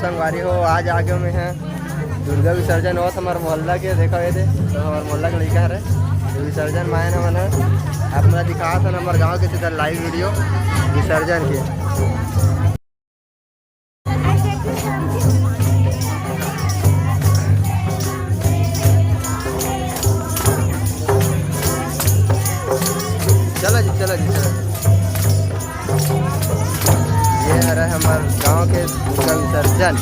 संगवारी हो आज आगे में है दुर्गा विसर्जन होत हमारे मोहल्ला के देखा ये दे तो हमारे मोहल्ला के लड़का है विसर्जन मायन मन आप मैं दिखा था हमारे गाँव के सीधा लाइव वीडियो विसर्जन के। चलो जी चलो जी चलो ये है हमारे गांव के दुर्गा विसर्जन।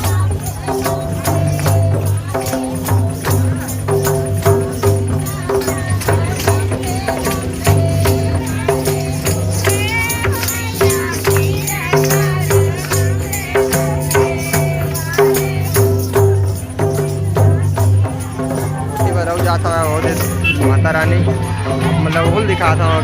जाता है वो माता रानी मतलब वो दिखाता हूँ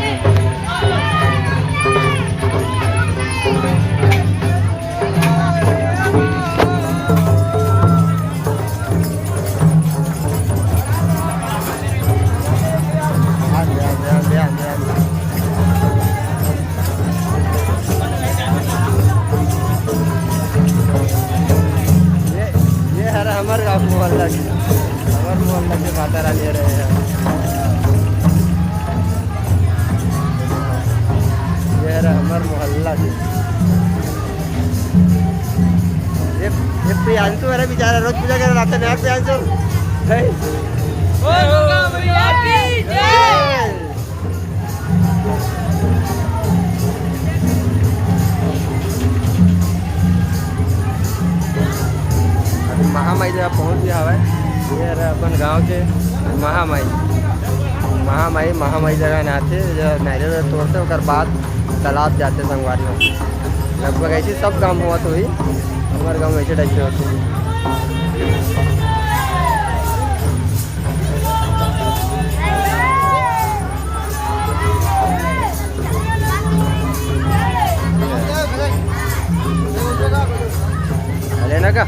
ये है हमारे गाँव मोहल्ला की माता रानी रहे हैं। ये है हमारे मोहल्ला की ये प्रियांशु मेरा बेचारा रोज पूजा कर रहा था ना प्रियांशु महामाई जगह पहुँच गया है। ये अपन गांव के महामाई जगह नाथे नारियल तोड़ते और बाद तालाब जाते संगवारी में लगभग ऐसे सब काम हुआ तो ही हमारे गांव में ऐसे टाइप से होते हैं। लेना का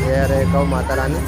ये गौ माता रानी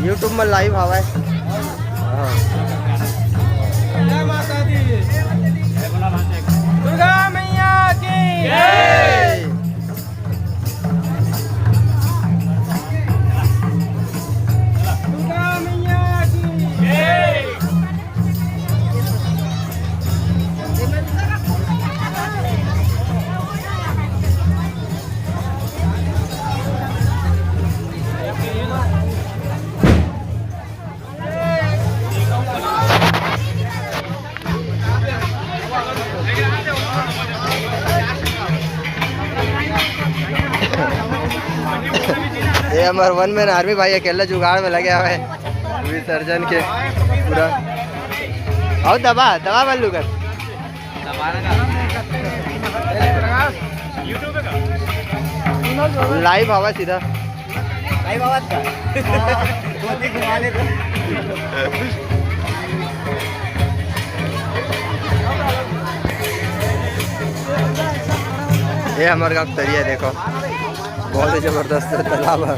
यूट्यूब में लाइव हवा है। दुर्गा मैया की जय। दुर्गा मैया की जय। हमारे वन मैन आर्मी भाई अकेला जुगाड़ में लगे हुए है विसर्जन के पूरा। और दबा दबा बल्लू कर लाइव आवा सीधा लाइव आवाज का ये हमारे गाँव तरिया देखो बहुत ही जबरदस्त तालाब है।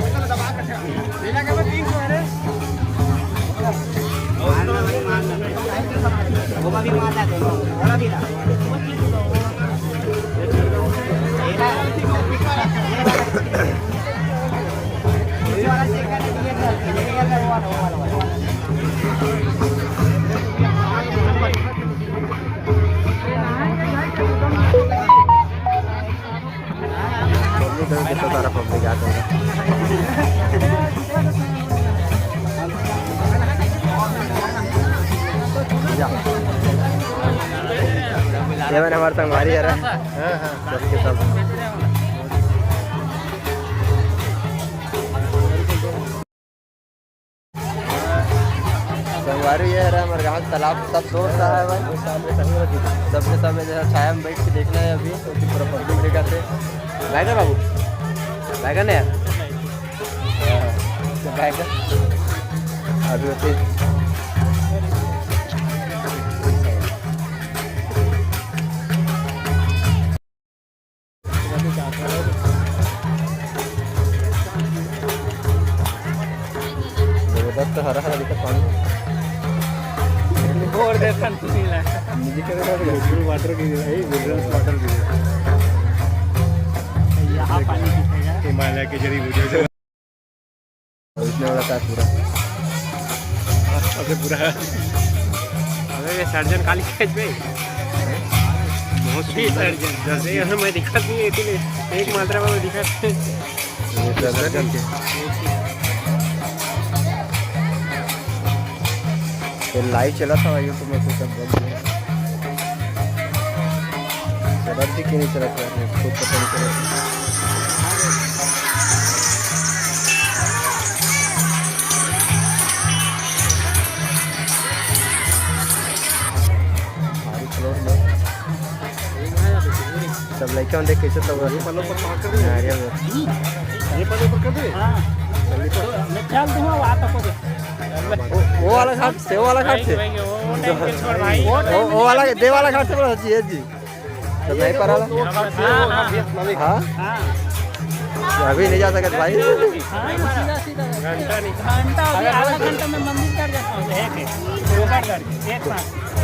कितना सारा पब्लिक आते हैं। ये मैंने हमारे संगवारी है सबके सब संगवारी ये है हमारे गाँव तालाब सब दोस्त रहा है भाई सबके सब जैसा छाया में बैठ के देखना है अभी तो पूरा पब्लिक देखा थे बैठे बाबू बैगन है बैगन अभी होते जबरदस्त हरा हरा दिखा पानी और देखा वाटर की वाटर की यहाँ पानी हिमालय के जरी बूटी से इसमें वाला था पूरा सबसे पूरा अबे ये सर्जन काली खेत पे बहुत ही सर्जन जैसे यहाँ मैं दिखा दी एक मात्रा में दिखा सर्जन के ये लाइव चला था यूट्यूब में तो सब शरारती क्यों नहीं चला था खुद पता नहीं चला सब लड़का देख कैसे सब ये पल्लों पर पार कर दे ये पल्लों पर कर दे मैं ख्याल दूंगा वो वाला घाट से वो वाला घाट से वो वाला दे वाला घाट से बोला जी जी तो नहीं पर हाँ अभी नहीं जा सकते भाई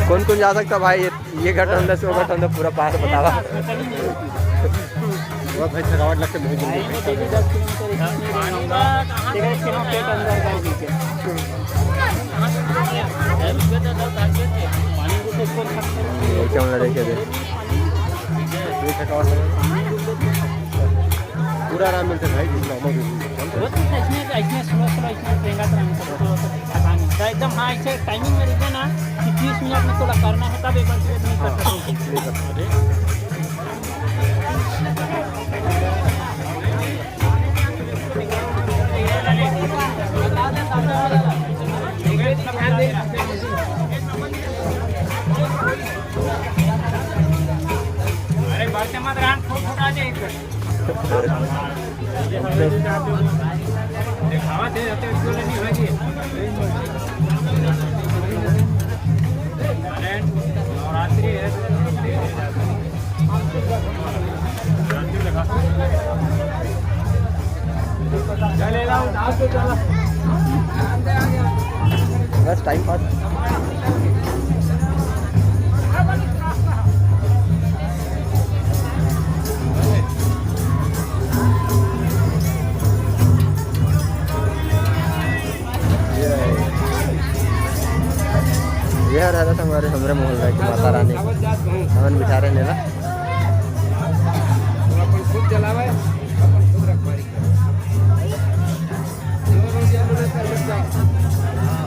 कौन कौन जा सकता भाई ये घाट अंदर से वो घाट अंदर पूरा पार बतावा बहुत भाई थकावट लगते बहुत कैमरा देखे थे पूरा आराम मिलता भाई एकदम हाँ ऐसे टाइमिंग में रहते ना कि 30 मिनट में थोड़ा करना है तब एक बार नहीं कर सकते अरे बात मत रान फोटा दे दिखावा दे रहते उसको नहीं होगी अरे नवरात्रि है चलेगा उठा के चला बस टाइम पास ये रहा था हमारे मोहल्ला की माता रानी हवन बिठा रहे ना खुद चलावे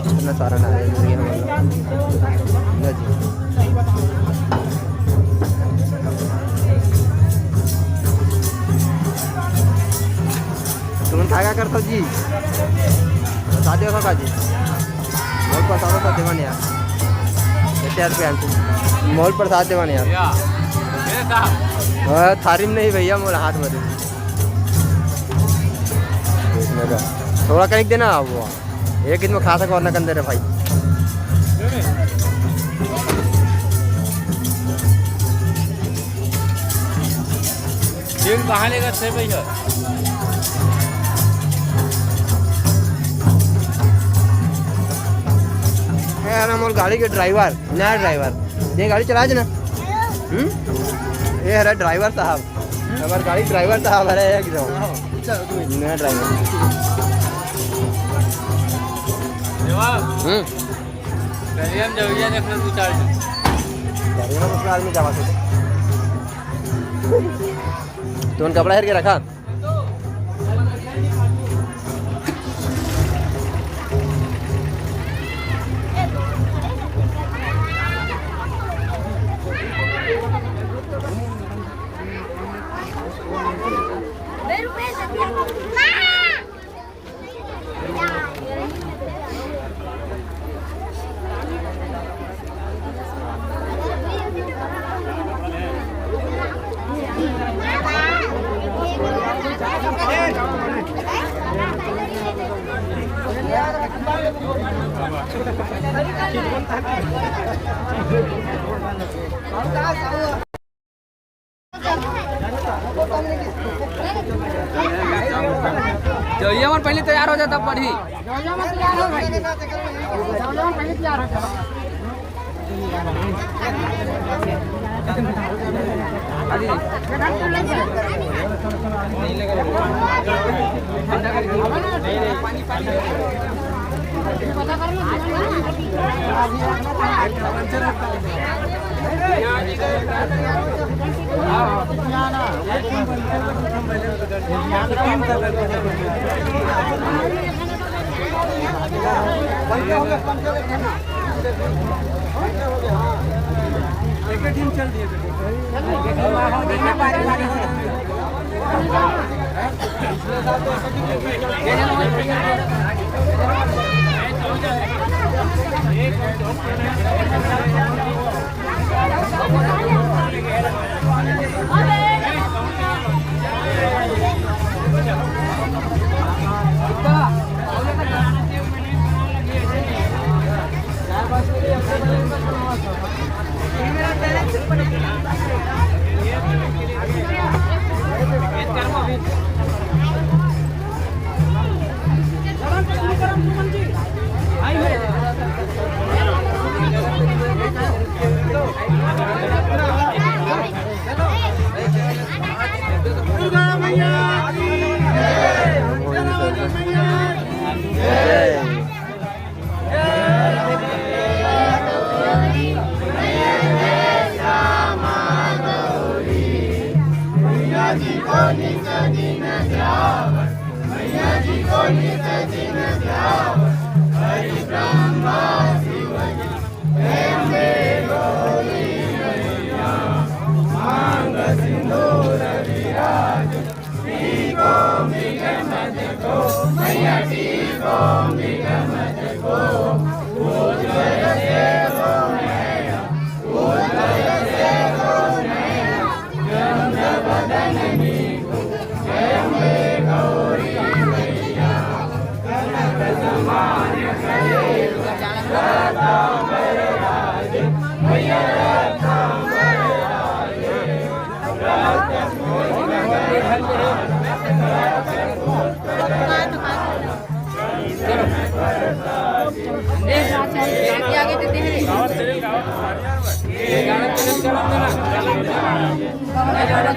इतना सारा नारियल जी तुम खाएगा करतो जी साधे हो का जी मोल प्रसाद होता देवान यार कैसे यार पे आंटी मोल प्रसाद देवान यार थारी में नहीं भैया मोल हाथ में थोड़ा कहीं देना वो एक दिन में खा सको और न कंदे रे भाई कहाँ लेगा थे भैया मोल गाड़ी के ड्राइवर नया ड्राइवर ये गाड़ी चला ना ये है ड्राइवर साहब हमारे गाड़ी ड्राइवर साहब है एकदम नया ड्राइवर में जावा तुम कपड़ा हेर के रखा जइया मन पहले तैयार हो जाए तब बढ़ी टीम चल दिए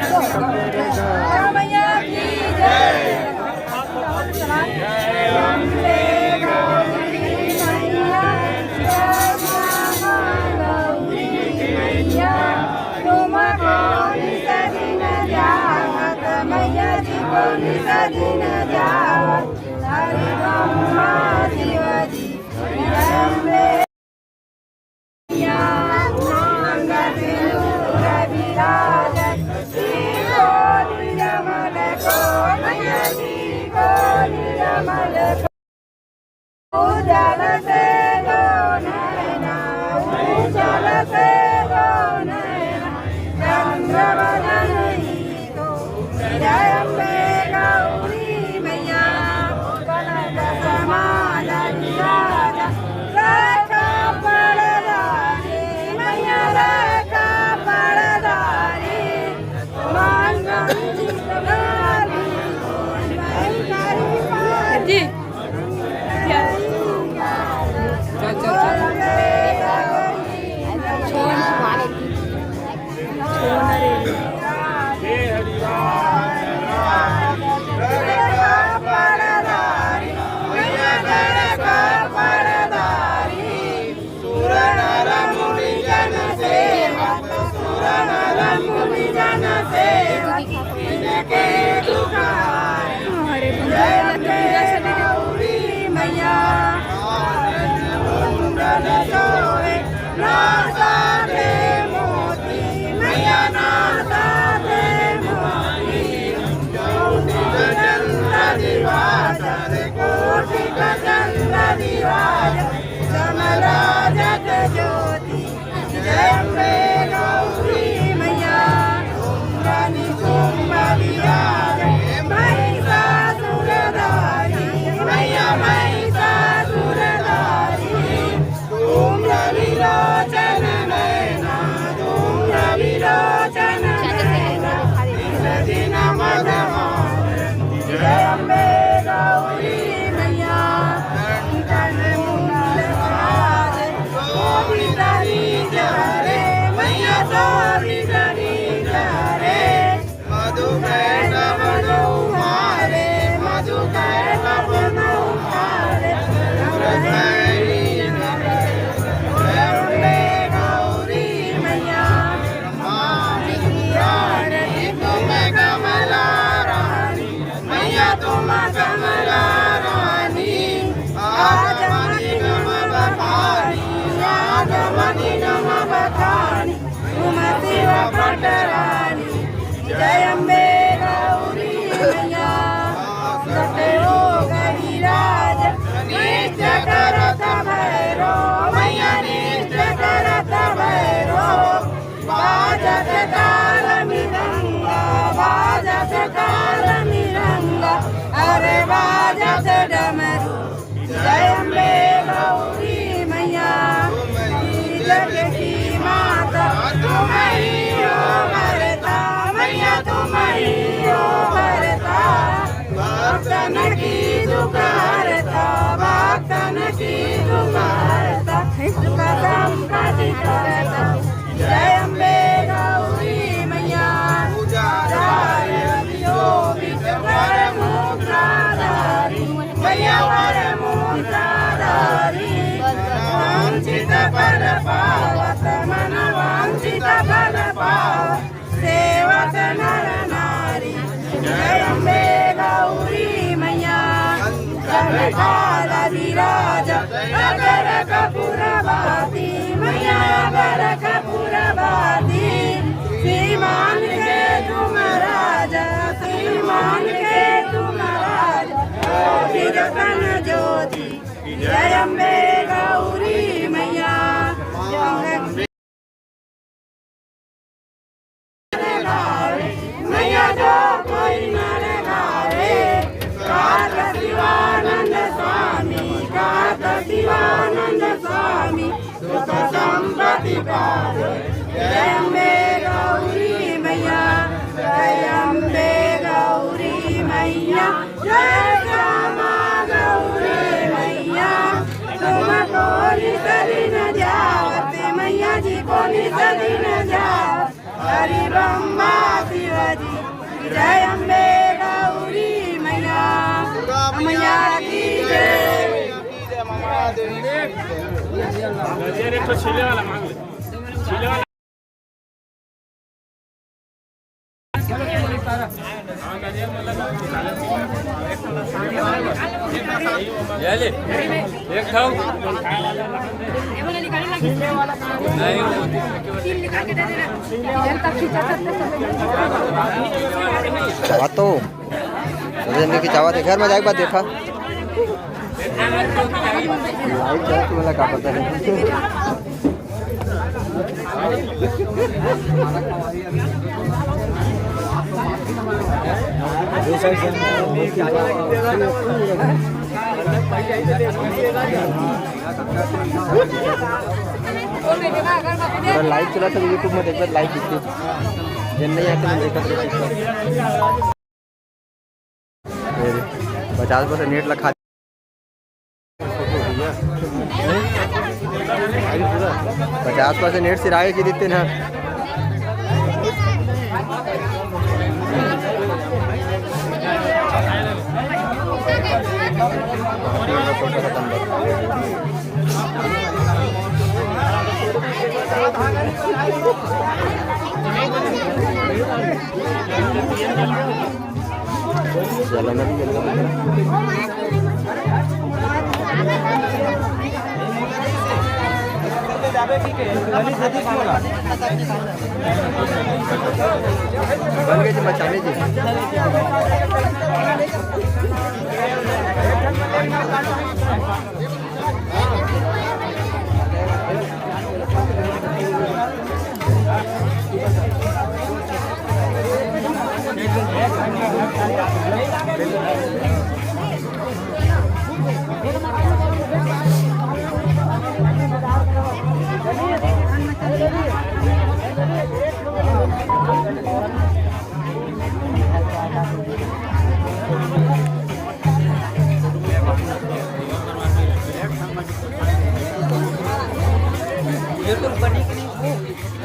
Go, अरे बाजत डमरू जय अम्बे गौरी मैया जग की माता तुम ही हो भरता मैया तुम ही हो भरता भक्तन की दुकारता भक्तन की दुकारता सुख संपत्ति करता जय अम्बे गौरी मैया मैया वरमुद्राधारी वांछित फल पावत मन वांछित फल पावत सेवक नर नारी जय अम्बे गौरी मैया काल विराज अगर कपूरवाती मैया अगर कपूरवाती श्रीमान के तुम राजा श्रीमान के तुम राजा रतन ज्योति जय अम्बे गौरी मैया मैया जो कोई नर गावे कात शिवानंद स्वामी कात शिवानंद स्वामी सुख संपत्ति पावे जय अम्बे गौरी मैया जय अम्बे गौरी मैया जय श्यामा गौरी मैया तुमको निसरिन जावत मैया जी को निसरिन जावत हरि ब्रह्मा शिवजी जय अम्बे गौरी मैया मैया की जय एक खाओ चावा तो की चावा थे घर में जाके बाद देखा लाइट चला तो मला का पता नहीं लाइव चला तो यूट्यूब में देखते लाइव दिखती जन नहीं आते देखते 50% नेट लखा 50% नेट सिराए की देते ना चलना भी बन गए थे बचाने जी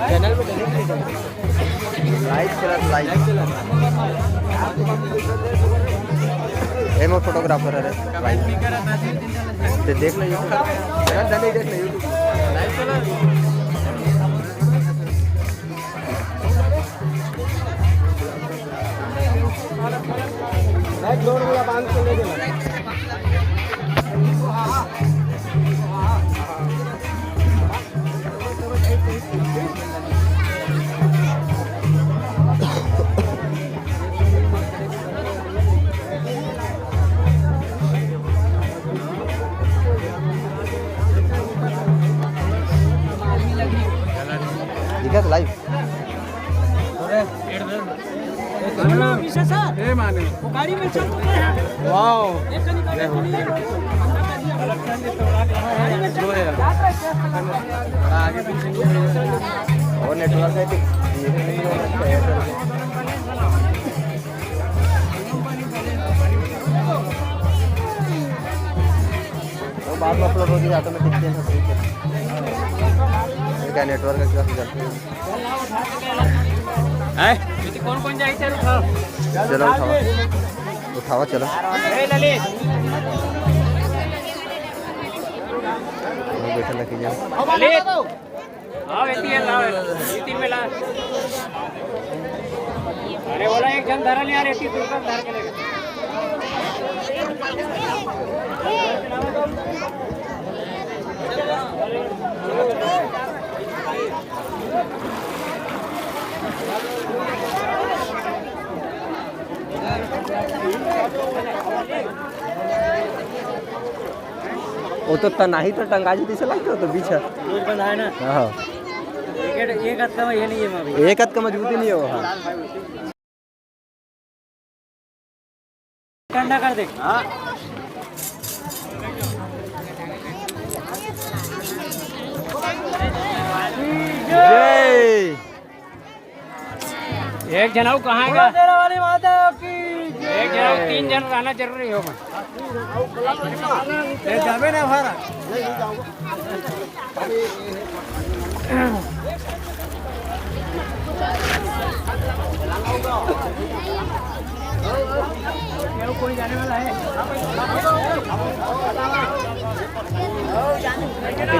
चैनल में लाइव चला एम फोटोग्राफर है देख ले यूट्यूब देख ले यूट्यूब लाइव चला जोड़ वाला बांध के ले देना दिखा लाइव और नेटवर्क है तो बाद में अपलोड होगी ऑटोमेटिक चेंज होती है क्या नेटवर्क का क्या कौन कौन जाए चलो चलो उठावा चलो बैठा लगी जाओ अरे बोला एक जन धरा नहीं आ रही थी धर के लेके वो तो तनाही तो टंगा जी से लगते हो तो बीच है ना हाँ एक हाथ का ये नहीं है एक हाथ का मजबूती नहीं है वो हाँ ठंडा कर दे हाँ जय एक जनाऊ कहाँ का वाली माता की एक जनाऊ 3 जन रहना जरूरी होगा जावे ना हमारा कोई जाने वाला है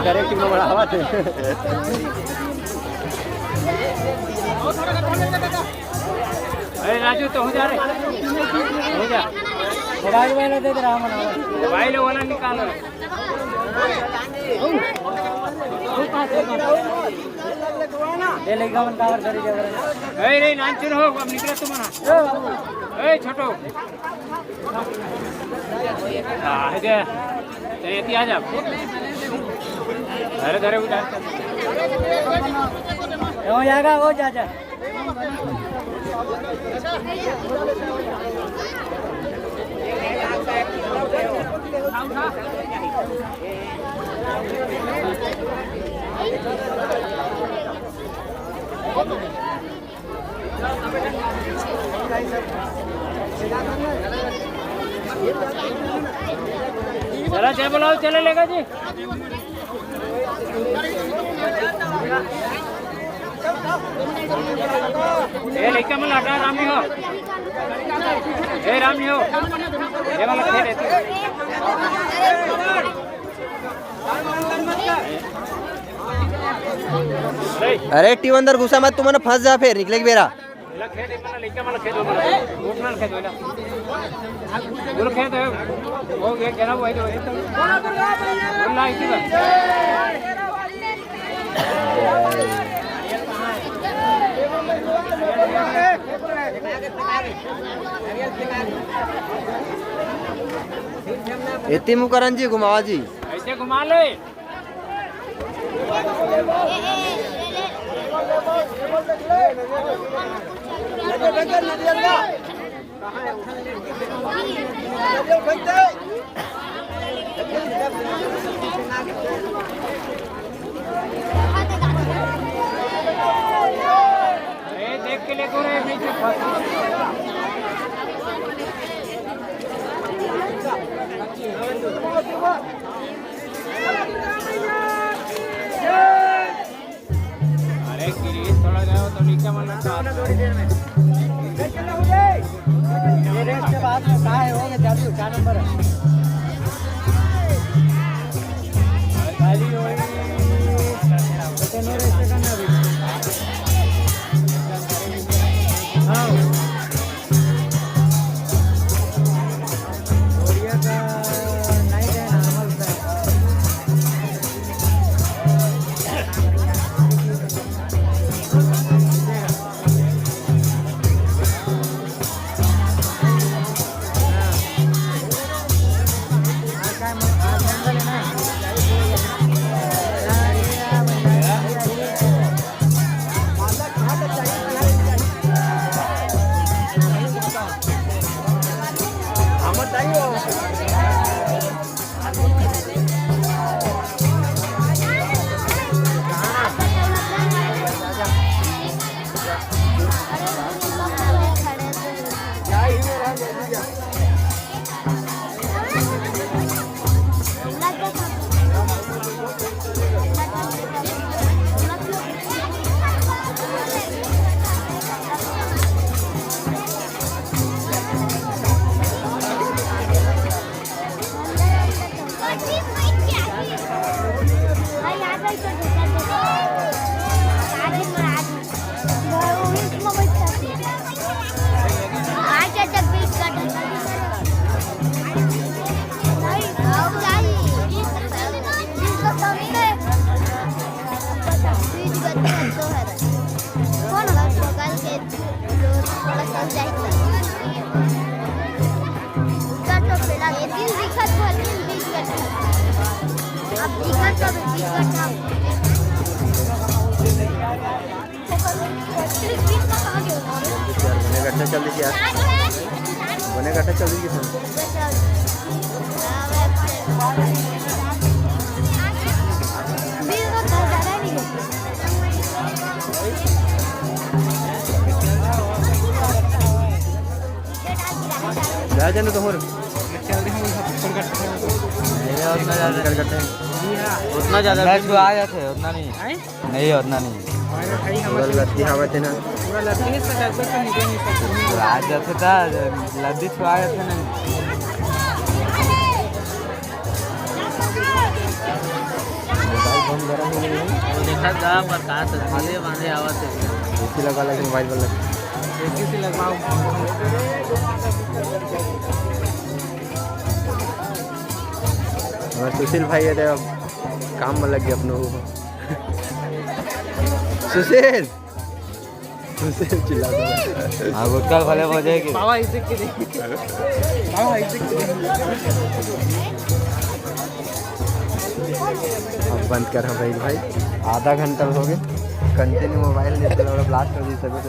करेक्ट में बड़ा हवा थे अरे राजू तो हो जा रहे हो जा मोबाइल वाला दे रहा मोबाइल वाला निकालो ले लेगा मन कवर करी जबर ए रे नांचन हो अब निकले तुम ए छोटो हां दे ये आ जा अरे धरे उठा हो जाएगा हो जा जा जरा जय बोलाओ चले लेगा जी ए लड़का मन हटा राम नहीं हो ए राम नहीं हो ये वाला खेल अरे टी अंदर घुसा मत तुम्हें फंस जा फिर निकले बेरा इतनी मुकरन जी घुमावा जी ऐसे घुमा ले देख के ले को रे नीचे अरे गिरीश थोड़ा जाओ तो नीचे मत थोड़ी देर में ये रेस के बाद में कहाँ है होंगे चालू 4 नंबर है खाली होगी तो नो रेस करना अभी हाँ ओरिया का नहीं है नॉर्मल का बने गट्टा चल रही यार, बने गट्टा चल रही किसान। जा जाने तो और उतना ज़्यादा आ जाते हैं, उतना नहीं नहीं है, उतना नहीं लद्दी हवा थे ना आ जाते था लद्दी छुआ जाते नहीं। देखा जा पर कहा से बांधे बांधे आवाज एसी लगा लगे मोबाइल पर लगे एसी से लगवाओ। हमारे सुशील भाई है तो काम में लग गया अपनों को। सुशील सुशील चिल्ला हाँ गुटका भले हो जाएगी। अब बंद कर भाई भाई आधा घंटा हो गया कंटिन्यू मोबाइल लेते ब्लास्ट कर दी सभी